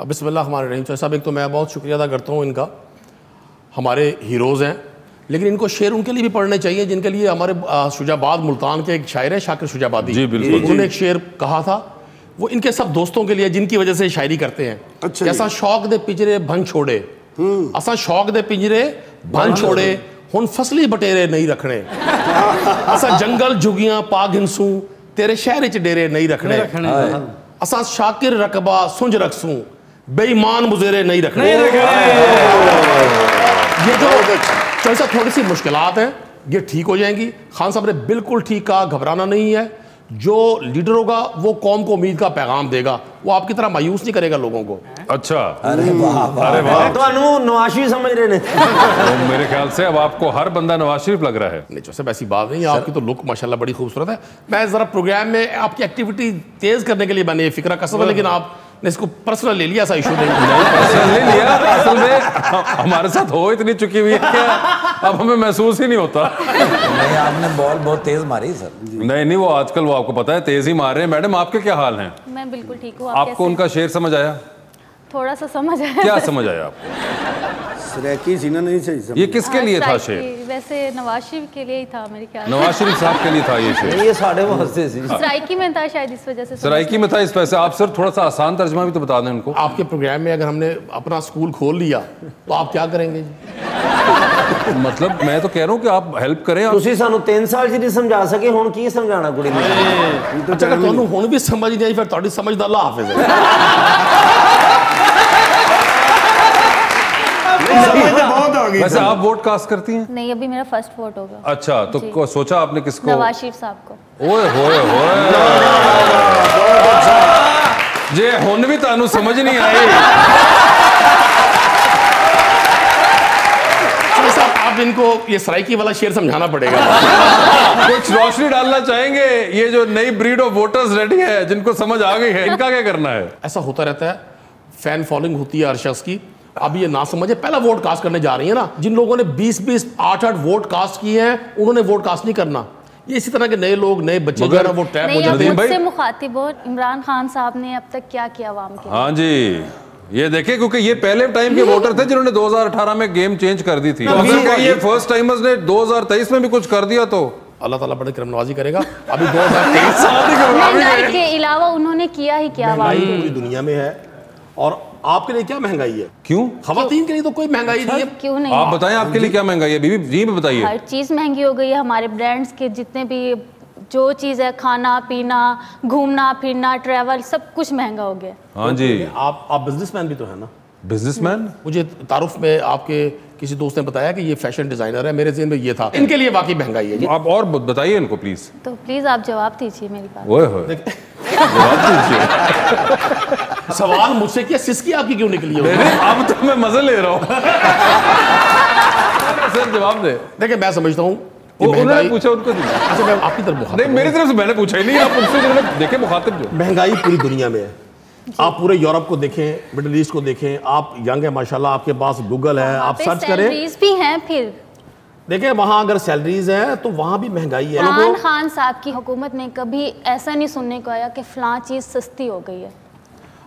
बिस्मिल्लाहिर्रहमानिर्रहीम। साहब, एक तो मैं बहुत शुक्रिया अदा करता हूँ इनका, हमारे हीरोज़ हैं, लेकिन इनको शेर उनके लिए भी पढ़ने चाहिए जिनके लिए हमारे शुजाबाद मुल्तान के एक शायर है शाकिर शुजाबादी जी, बिल्कुल। उन्होंने एक शेर कहा था, वो इनके सब दोस्तों के लिए जिनकी वजह से शायरी करते हैं। अच्छा, ऐसा शौक दे पिंजरे भंग छोड़े, असा शौक दे पिंजरे भंग छोड़े, हुन फसली बटेरे नहीं रखने, असा जंगल झुगियां पा घिनसूं तेरे शहर च डेरे नहीं रखने, असा शाकिर रकबा सुंज रखसूं बेईमान मुजेरे नहीं रखने। ये जो ऐसा थोड़ी सी मुश्किलात हैं ये ठीक हो जाएंगी। खान साहब ने बिल्कुल ठीक कहा, घबराना नहीं है। जो लीडर होगा वो कौम को उम्मीद का पैगाम देगा, वो आपकी तरह मायूस नहीं करेगा लोगों को। अच्छा, अरे वाह, तो नवाज शरीफ समझ रहे ने। तो मेरे ख्याल से अब आपको हर बंदा नवाज शरीफ लग रहा है। नहीं जैसे ऐसी बात नहीं है, आपकी तो लुक माशाल्लाह बड़ी खूबसूरत है। मैं जरा प्रोग्राम में आपकी एक्टिविटी तेज करने के लिए मैंने ये फिक्रा कसम है, लेकिन आपने इसको पर्सनल ले लिया, ऐसा इशू नहीं पर्सनल ले लिया। असल में हमारे साथ हो इतनी चुकी हुई है क्या अब हमें महसूस ही नहीं होता। नहीं, आपने बॉल बहुत तेज मारी सर। नहीं, वो आजकल वो आपको पता है तेज ही मार रहे हैं। मैडम आपके क्या हाल हैं? मैं बिल्कुल ठीक हूँ। आपको उनका शेर समझ आया? थोड़ा सा समझ आया। क्या समझ आया आपको? सराइकी सी ना, नहीं सही। ये किसके लिए था शेर? वैसे नवाज शरीफ के लिए ही था मेरे ख्याल। नवाज शरीफ साहब के लिए था ये शेर? ये साढ़े वास्ते सराइकी में था शायद, इस वजह से। सराइकी में था इस वजह से। आप सर थोड़ा सा आसान तर्जमा भी तो बता दें उनको। आपके प्रोग्राम में अगर हमने अपना स्कूल खोल लिया तो आप क्या करेंगे? मतलब मैं तो कह रहा हूँ कि आप हेल्प करें। ਤੁਸੀਂ ਸਾਨੂੰ 3 ਸਾਲ ਚ ਨਹੀਂ ਸਮਝਾ ਸਕੇ, ਹੁਣ ਕੀ ਸਮਝਾਣਾ ਕੁੜੀ ਨੂੰ? अच्छा, ਤੁਹਾਨੂੰ ਹੁਣ ਵੀ ਸਮਝ ਨਹੀਂ ਆਈ, ਫਿਰ ਤੁਹਾਡੀ ਸਮਝ ਦਾ ਅੱਲਾह हाफिज है। वैसे आप वोट कास्ट करती हैं? नहीं, अभी मेरा फर्स्ट वोट होगा। अच्छा, तो सोचा आपने किसको? नवाज शरीफ साहब को। ओए होए होए, जे हुन भी तानू समझ नहीं आई। आप इनको ये सराइकी वाला शेर समझाना पड़ेगा। कुछ रोशनी डालना चाहेंगे? ये जो नई ब्रीड ऑफ वोटर्स रेडी है, जिनको समझ आ गई है, इनका क्या करना है? ऐसा होता रहता है, फैन फॉलोइंग होती है हर शख्स की। अब ये ना समझे, पहला वोट कास्ट करने जा रही है ना, जिन लोगों ने 20-20, 8-8 वोट कास्ट किए हैं, उन्होंने वोट कास्ट नहीं करना। ये इसी तरह के नए लोग, नए बच्चे जो है ना, वो टैप हो जाते हैं। मुझसे मुखातिब हो, इमरान खान साहब ने अब तक क्या किया अवाम के लिए? हाँ जी, ये देखें, क्योंकि ये पहले टाइम के वोटर थे जिन्होंने 2018 में गेम चेंज कर दी थी। अगर ये फर्स्ट टाइमर्स ने 2023 में भी कुछ कर दिया तो अल्लाह ताला बड़ी करम नवाजी करेगा। अभी 2023 के अलावा उन्होंने किया ही क्या? पूरी दुनिया में है। और आपके लिए क्या महंगाई है? क्यों? खवातीन के लिए तो कोई महंगाई नहीं है। क्यों नहीं? आप बताएं आपके लिए क्या महंगाई है बीबी जी, में बताइए। हर चीज महंगी हो गई है। हमारे ब्रांड्स के जितने भी जो चीज है, खाना पीना, घूमना फिरना, ट्रैवल, सब कुछ महंगा हो गया। हाँ जी। आप बिजनेसमैन भी तो है ना? बिजनेसमैन? मुझे तारुफ में आपके किसी दोस्त ने बताया कि ये फैशन डिजाइनर है, मेरे ज़हन में ये था। इनके लिए वाकई महंगाई है। आप और बताइए इनको प्लीज। तो प्लीज आप जवाब दीजिए मेरी बात। ओए होए, जवाब दीजिए। सवाल मुझसे किया, सिसकी आपकी क्यों निकली है? अब तो मैं मजे ले रहा हूँ। सर जवाब दे। देखिए, मैं समझता हूँ उन्होंने पूछा, उनको अच्छा, मैं आपकी तरफ नहीं, मेरी तरफ से मैंने पूछा ही नहीं। आप उनसे देखे मुखातिब जो। महंगाई पूरी दुनिया में है। आप पूरे यूरोप को देखें, मिडिल ईस्ट को देखें। आप यंग है माशाल्लाह, आपके पास गूगल है, आप सर्च करें, सैलरीज भी हैं। फिर देखें वहाँ अगर सैलरीज हैं तो वहाँ भी महंगाई है। इमरान खान साहब की हुकूमत में कभी ऐसा नहीं सुनने को आया कि फलां चीज सस्ती हो गई है।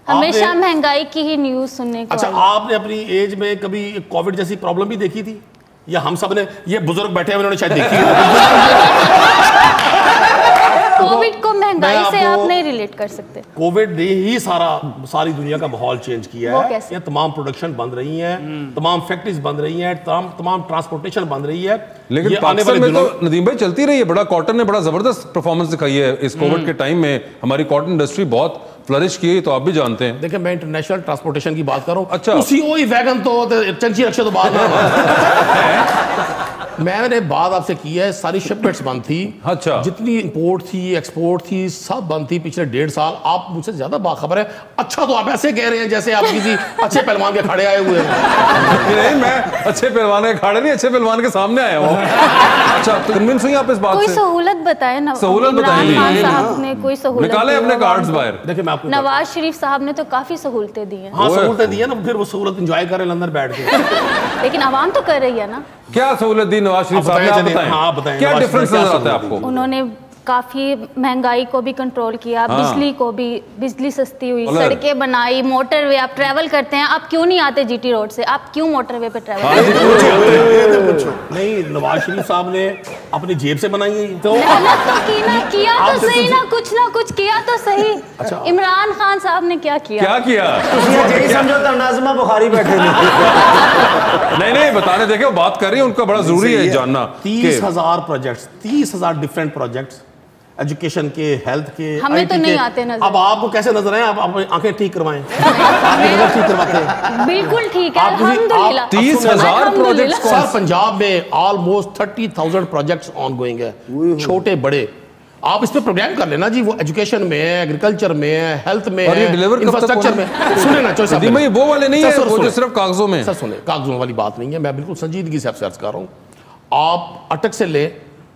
हमेशा महंगाई की ही न्यूज सुनने को। अच्छा, आपने अपनी एज में कभी कोविड जैसी प्रॉब्लम भी देखी थी? या हम सब ने, ये बुजुर्ग बैठे हुए उन्होंने शायद देखी कोविड को महंगाई से आप नहीं रिलेट कर सकते। कोविड ने ही सारी दुनिया का माहौल चेंज किया है। ये तमाम प्रोडक्शन बंद रही हैं, तमाम फैक्ट्रीज बंद रही हैं, तमाम ट्रांसपोर्टेशन बंद रही है। लेकिन पाकिस्तान में तो नदीम भाई चलती रही है। बड़ा कॉटन ने बड़ा जबरदस्त परफॉर्मेंस दिखाई है इस कोविड के टाइम में। हमारी कॉटन इंडस्ट्री बहुत फ्लरिश की है, तो आप भी जानते हैं। देखिए, मैं इंटरनेशनल ट्रांसपोर्टेशन की बात कर रहा हूँ। अच्छा, उसी वही वैगन तो चंची रक्षे तो बात मैंने बात आपसे की है, सारी शिपमेंट्स बंद थी। अच्छा, जितनी इंपोर्ट थी, एक्सपोर्ट थी, सब बंद थी पिछले 1.5 साल। आप मुझसे ज्यादा बाखबर है। अच्छा, तो आप ऐसे कह रहे हैं जैसे आप किसी अच्छे पहलवान के खड़े आए हुए हैं। नहीं, मैं अच्छे पहलवान के खड़े नहीं, अच्छे पहलवान के सामने आया हूँ। अच्छा, तो कन्विंस हुई आप इस बात से? कोई सहूलत बताए ना। सहूलत बताइए। इमरान खान साहब ने कोई सहूलत निकाले अपने कार्ड्स बाहर। देखिए, मैं आपको नवाज शरीफ साहब ने तो काफी सहूलतें दी हैं। हाँ, सहूलतें दी है ना, फिर वो सहूलत एंजॉय करें लंदन बैठ के। लेकिन आवाम तो कर रही है ना। क्या सहूलत दी नवाज शरीफ साहब ने? आप बताएं। हाँ, बताएं। क्या डिफरेंस नजर आता है आपको? उन्होंने काफी महंगाई को भी कंट्रोल किया, बिजली को भी, बिजली सस्ती हुई, सड़कें बनाई, मोटरवे, आप ट्रैवल करते हैं, आप क्यों नहीं आते जीटी रोड से, आप क्यों मोटरवे पे ट्रैवल करते हैं? नहीं, नवाज शरीफ साहब ने अपनी जेब से बनाई है तो किया तो सही ना कुछ किया तो सही। अच्छा। इमरान खान साहब ने क्या किया? समझो तो नाज़िमा बुखारी बैठे नहीं बताने देखे, वो बात कर रही है, उनका बड़ा जरूरी है जानना। 30,000 प्रोजेक्ट्स, 30,000 डिफरेंट प्रोजेक्ट्स, एजुकेशन के, हेल्थ के, हमें तो नहीं आते नजर। अब आपको कैसे नजर आए? आप आंखें ठीक करवाएं, आप ठीक करवाते हैं। बिल्कुल ठीक है, अल्हम्दुलिल्लाह। 30,000 प्रोजेक्ट्स सर पंजाब में ऑलमोस्ट 30,000 प्रोजेक्ट्स ऑन गोइंग है, छोटे बड़े। आप इस पे प्रोग्राम कर लेना जी, वो एजुकेशन में है, एग्रीकल्चर में है, हेल्थ में है, इंफ्रास्ट्रक्चर में। सुने ना चॉइस भाई, वो वाले नहीं है वो जो सिर्फ कागजों में। सर सुने, कागजों वाली बात नहीं है, मैं बिल्कुल संजीदगी से आपसे अर्ज कर रहा हूँ। आप अटक से ले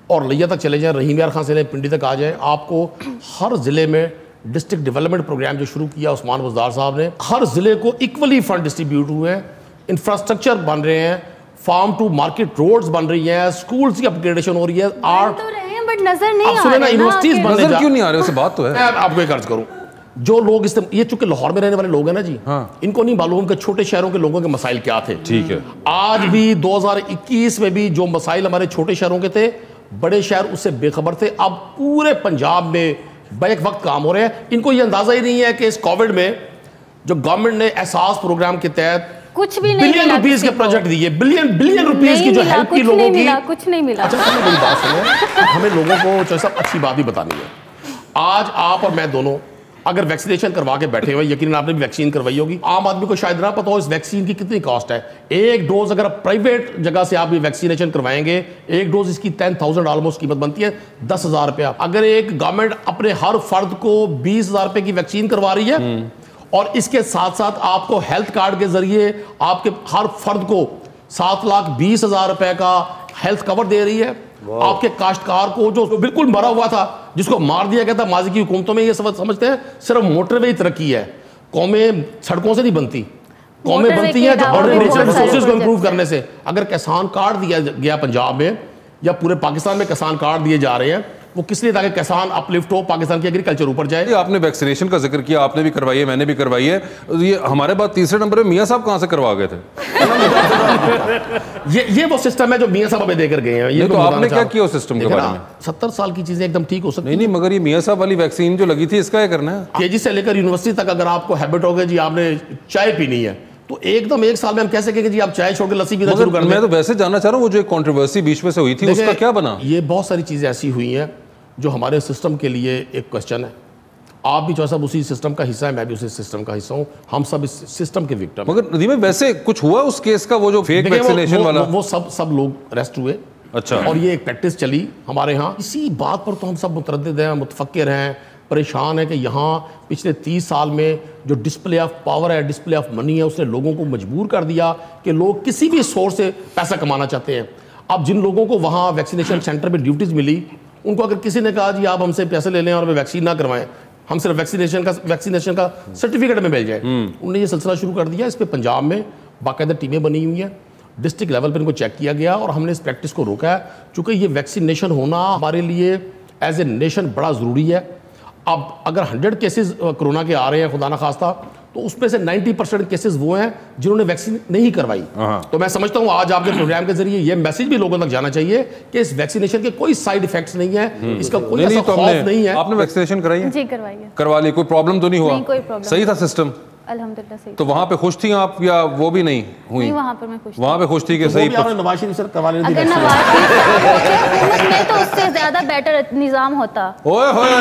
और लिया तक चले जाएं, रहीम यार खान से ले पिंडी तक आ जाएं, आपको हर जिले में डिस्ट्रिक्ट डेवलपमेंट प्रोग्राम जो शुरू किया उस्मान बुज़दार साहब ने, हर जिले को इक्वली फंड डिस्ट्रीब्यूट हुए हैं, इंफ्रास्ट्रक्चर बन रहे हैं, फार्म टू मार्केट रोड्स बन रही हैं, स्कूल्स की अपग्रेडेशन हो रही है, आर्ट बट नजर नहीं आ रहे, यूनिवर्सिटीज बनने क्यों नहीं आ रहे? उसे बात तो है। मैं आपको एक अर्ज करूं, जो लोग ये चूंकि लाहौर में रहने वाले लोग हैं ना जी, हाँ। इनको नहीं मालूम कि छोटे शहरों के लोगों के मसाइल क्या थे। ठीक है, आज भी 2021 में भी जो मसाइल हमारे छोटे शहरों के थे, बड़े शहर उससे बेखबर थे। अब पूरे पंजाब में बैक वक्त काम हो रहे हैं। इनको ये अंदाजा ही नहीं है कि इस कोविड में जो गवर्नमेंट ने एहसास प्रोग्राम के तहत कुछ भी नहीं, बिलियन रुपीस के प्रोजेक्ट दिए, बिलियन रुपीस की जो हेल्प की लोगों की, कुछ नहीं मिला। अच्छा मेरी बात सुनो, हमें लोगों को जो सब अच्छी बात ही बतानी है। आज आप और मैं दोनों अगर वैक्सीनेशन करवा के बैठे हुए, यकीनन आपने भी वैक्सीन करवाई होगी, आम आदमी को शायद ना पता हो इस वैक्सीन की कितनी कॉस्ट है। एक डोज अगर प्राइवेट जगह से आप ये वैक्सीनेशन करवाएंगे, एक डोज इसकी 10,000 ऑलमोस्ट कीमत बनती है, 10,000 रुपया। अगर एक गवर्नमेंट अपने हर फर्द को 20,000 रुपए की वैक्सीन करवा रही है और इसके साथ साथ आपको हेल्थ कार्ड के जरिए आपके हर फर्द को 7,20,000 रुपए का हेल्थ कवर दे रही है, आपके काश्तकार को जो बिल्कुल मरा हुआ था, जिसको मार दिया गया था माजी की हुकूमतों में, ये समझते हैं सिर्फ मोटरवे ही तरक्की है। कौमें सड़कों से नहीं बनती, कौमें बनती हैं जो बड़े नेचुरल रिसोर्सेज को इंप्रूव करने से। अगर किसान कार्ड दिया गया पंजाब में या पूरे पाकिस्तान में किसान कार्ड दिए जा रहे हैं, वो किस लिए? ताकि किसान अपलिफ्ट हो, पाकिस्तान की एग्रीकल्चर ऊपर जाए। आपने वैक्सीनेशन का जिक्र किया, आपने भी करवाई है, मैंने भी करवाई है। ये हमारे बाद तीसरे नंबर पे मियां साहब कहां से करवा गए थे? ये वो सिस्टम है जो मियां साहब हमें देकर गए हैं। ये तो आपने क्या किया उस सिस्टम के बारे में? 70 साल की चीजें एकदम ठीक हो सकती नहीं, मगर ये मियां साहब वाली वैक्सीन जो लगी थी, इसका क्या करना है? केजी से लेकर यूनिवर्सिटी तक अगर आपको हैबिट हो गई जी आपने चाय पीनी है, तो एकदम एक साल में हम कह सकेंगे जी आप चाय छोड़ के लस्सी पीना शुरू कर दें। मैं तो वैसे जानना चाह रहा हूँ, वो जो एक कंट्रोवर्सी बीच में से हुई थी, उसका क्या बना? ये बहुत सारी चीजें ऐसी हुई हैं जो हमारे सिस्टम के लिए एक क्वेश्चन है। आप भी जो सब उसी सिस्टम का हिस्सा है, मैं भी उसी सिस्टम का हिस्सा हूं, हम सब इस सिस्टम के विक्टिम। मगर नदीम वैसे कुछ हुआ उस केस का, वो जो फेक वैक्सीनेशन वाला? वो सब लोग अरेस्ट हुए। अच्छा। और ये एक प्रैक्टिस चली हमारे यहाँ। इसी बात पर तो हम सब मुतरद्दिद हैं, मुतफक्किर हैं, परेशान है कि यहाँ पिछले 30 साल में जो डिस्प्ले ऑफ पावर है, डिस्प्ले ऑफ मनी है, उसने लोगों को मजबूर कर दिया कि लोग किसी भी सोर्स से पैसा कमाना चाहते हैं। अब जिन लोगों को वहाँ वैक्सीनेशन सेंटर में ड्यूटीज़ मिली, उनको अगर किसी ने कहा जी आप हमसे पैसे ले लें और हमें वैक्सीन ना करवाएं, हम सिर्फ वैक्सीनेशन का सर्टिफिकेट में मिल जाए, उन्होंने ये सिलसिला शुरू कर दिया। इस पर पंजाब में बाकायदा टीमें बनी हुई हैं, डिस्ट्रिक्ट लेवल पर इनको चेक किया गया और हमने इस प्रैक्टिस को रोका है। चूँकि ये वैक्सीनेशन होना हमारे लिए एज ए नेशन बड़ा ज़रूरी है। अब अगर 100 केसेस कोरोना के आ रहे हैं खुदा ना खास्ता, तो उसमें से 90% केसेस वो हैं जिन्होंने वैक्सीन नहीं करवाई। तो मैं समझता हूँ आज आपके प्रोग्राम के जरिए ये मैसेज भी लोगों तक जाना चाहिए कि इस वैक्सीनेशन के कोई साइड इफेक्ट्स नहीं है, इसका कोई ऐसा खौफ नहीं है। आपने वैक्सीनेशन कराई है? जी करवाई है। करवा ली, कोई प्रॉब्लम तो नहीं हुआ? नहीं, कोई प्रॉब्लम। सही था सिस्टम? अल्हम्दुलिल्लाह सही। तो वहाँ पे खुश थी आप या वो भी नहीं हुई? नहीं, वहाँ पर मैं खुश थी। वहाँ पे खुश थी कि तो सही? नवाज शरीफ सर करवा लेने अगर नवाज शरीफ में तो उससे ज्यादा बेटर निजाम होता। ओए होए,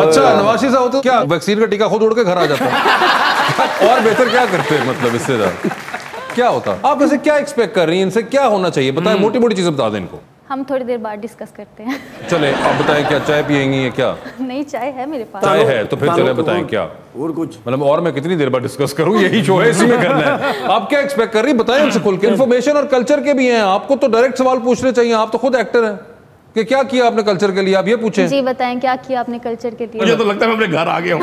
अच्छा नवाज शरीफ साहब तो क्या वैक्सीन का टीका खुद उड़ के घर आ जाता? और बेहतर क्या करते, मतलब इससे ज्यादा क्या होता? आप वैसे क्या एक्सपेक्ट कर रही हैं, इनसे क्या होना चाहिए? बताएं, मोटी मोटी चीजें बता दें इनको। हम थोड़ी देर बाद डिस्कस करते हैं। चले आप बताएं, क्या चाय पियेंगी या क्या? नहीं, चाय है मेरे पास। चाय है तो फिर चले बताएं क्या और कुछ, मतलब और मैं कितनी देर बाद डिस्कस करूं, यही शो है, इसी में करना है। आप क्या एक्सपेक्ट कर रही हैं, बताएं हमसे खुल के। इन्फॉर्मेशन और कल्चर के भी हैं, आपको तो डायरेक्ट सवाल पूछने चाहिए, आप तो खुद एक्टर हैं कि क्या किया आपने कल्चर के लिए, आप ये पूछें। जी बताएं क्या किया आपने कल्चर के लिए। मुझे तो लगता है मैं अपने घर आ गया हूँ।